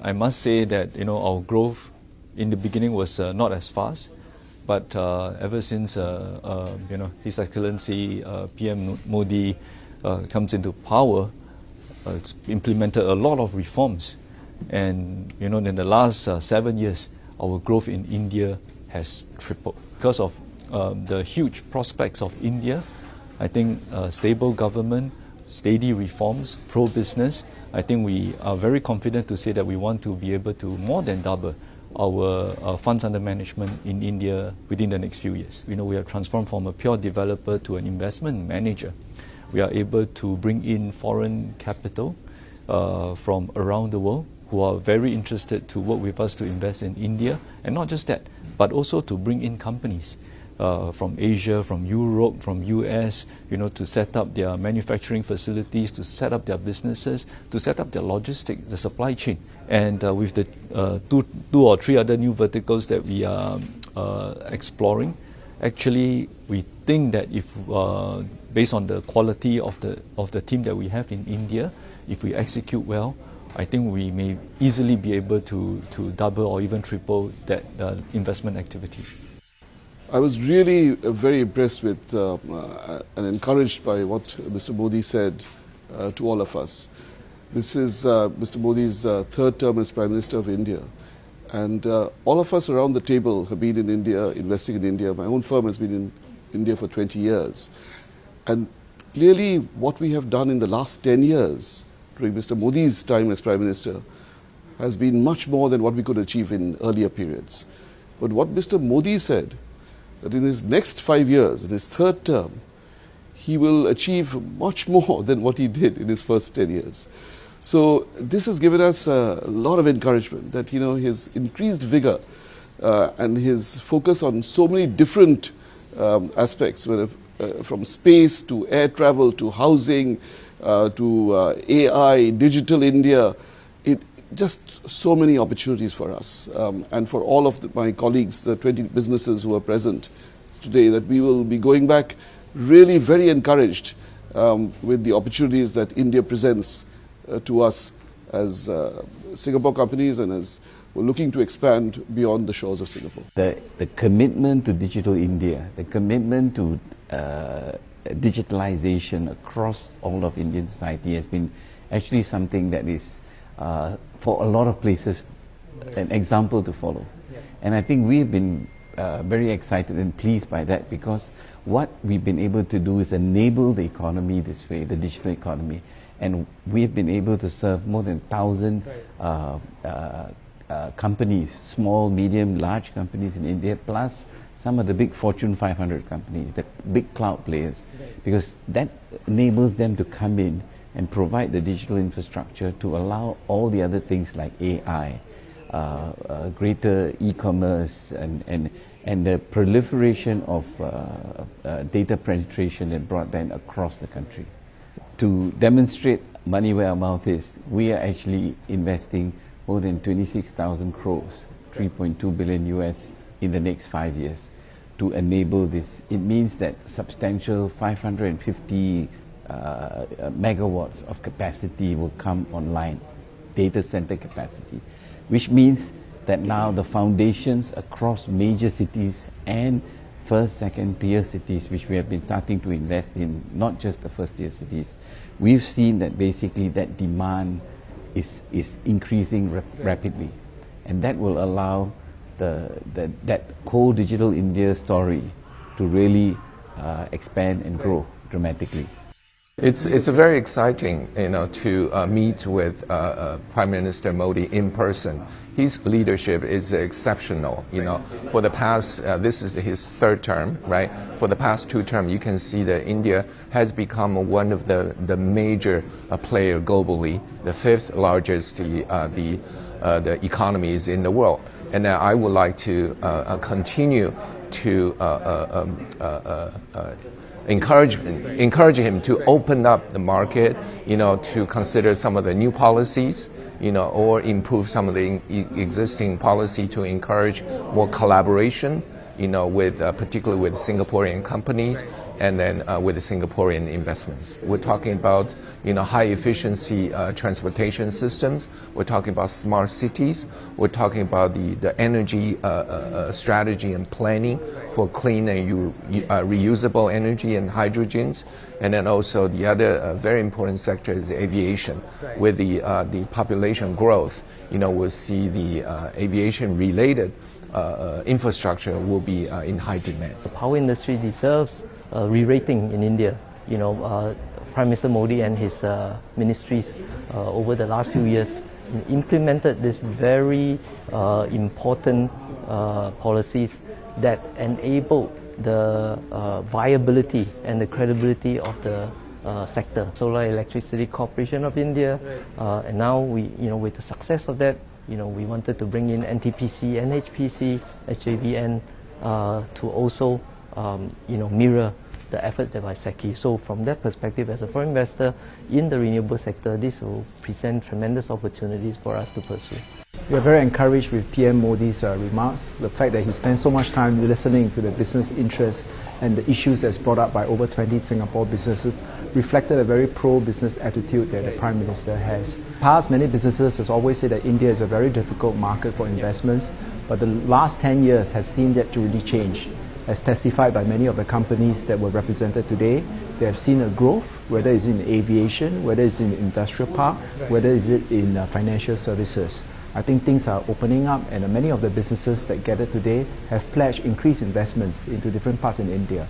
I must say that our growth in the beginning was not as fast, but ever since His Excellency PM Modi comes into power, it's implemented a lot of reforms, and in the last 7 years, our growth in India has tripled because of the huge prospects of India. I think stable government, steady reforms, pro-business. I think we are very confident to say that we want to be able to more than double our funds under management in India within the next few years. We have transformed from a pure developer to an investment manager. We are able to bring in foreign capital from around the world who are very interested to work with us to invest in India, and not just that, but also to bring in companies from Asia, from Europe, from US, to set up their manufacturing facilities, to set up their businesses, to set up their logistics, the supply chain. And with the two or three other new verticals that we are exploring, actually we think that if based on the quality of the team that we have in India, if we execute well, I think we may easily be able to double or even triple that investment activity. I was really very impressed with and encouraged by what Mr. Modi said to all of us. This is Mr. Modi's third term as Prime Minister of India. And all of us around the table have been in India, investing in India. My own firm has been in India for 20 years. And clearly what we have done in the last 10 years during Mr. Modi's time as Prime Minister has been much more than what we could achieve in earlier periods. But what Mr. Modi said, that in his next 5 years, in his third term, he will achieve much more than what he did in his first 10 years. So this has given us a lot of encouragement that his increased vigor and his focus on so many different aspects, whether from space to air travel to housing to AI, digital India, just so many opportunities for us and for all of my colleagues, the 20 businesses who are present today, that we will be going back really very encouraged with the opportunities that India presents to us as Singapore companies and as we're looking to expand beyond the shores of Singapore. The commitment to digital India, the commitment to digitalization across all of Indian society has been actually something that is for a lot of places an example to follow. And I think we've been very excited and pleased by that, because what we've been able to do is enable the economy this way, the digital economy. And we've been able to serve more than 1,000 companies, small, medium, large companies in India, plus some of the big Fortune 500 companies, the big cloud players, because that enables them to come in and provide the digital infrastructure to allow all the other things like AI, greater e-commerce, and the proliferation of data penetration and broadband across the country. To demonstrate money where our mouth is, we are actually investing more than 26,000 crores, 3.2 billion US in the next 5 years to enable this. It means that substantial 550 megawatts of capacity will come online, data center capacity, which means that now the foundations across major cities and first, second tier cities, which we have been starting to invest in, not just the first tier cities, we've seen that basically that demand is increasing rapidly, and that will allow that whole digital India story to really expand and grow dramatically. It's very exciting, to meet with Prime Minister Modi in person. His leadership is exceptional. For the past, this is his third term, right? For the past 2 terms, you can see that India has become one of the major player globally, the 5th largest the economies in the world. And I would like to continue to encourage him to open up the market, to consider some of the new policies, or improve some of the existing policy to encourage more collaboration, with particularly with Singaporean companies, and then with the Singaporean investments. We're talking about high efficiency transportation systems. We're talking about smart cities. We're talking about the energy strategy and planning for clean and reusable energy and hydrogens. And then also the other very important sector is aviation. With the population growth, we'll see the aviation-related infrastructure will be in high demand. The power industry deserves re-rating in India. Prime Minister Modi and his ministries over the last few years implemented this very important policies that enable the viability and the credibility of the sector. Solar Electricity Corporation of India, and now with the success of that, we wanted to bring in NTPC, NHPC, SJVN to also mirror the effort by SECI. So from that perspective, as a foreign investor in the renewable sector, this will present tremendous opportunities for us to pursue. We are very encouraged with PM Modi's remarks. The fact that he spent so much time listening to the business interests and the issues that's brought up by over 20 Singapore businesses reflected a very pro-business attitude that the Prime Minister has. Past, many businesses has always said that India is a very difficult market for investments, but the last 10 years have seen that to really change. As testified by many of the companies that were represented today, they have seen a growth, whether it's in aviation, whether it's in industrial park, whether it's in financial services. I think things are opening up, and many of the businesses that gathered today have pledged increased investments into different parts in India.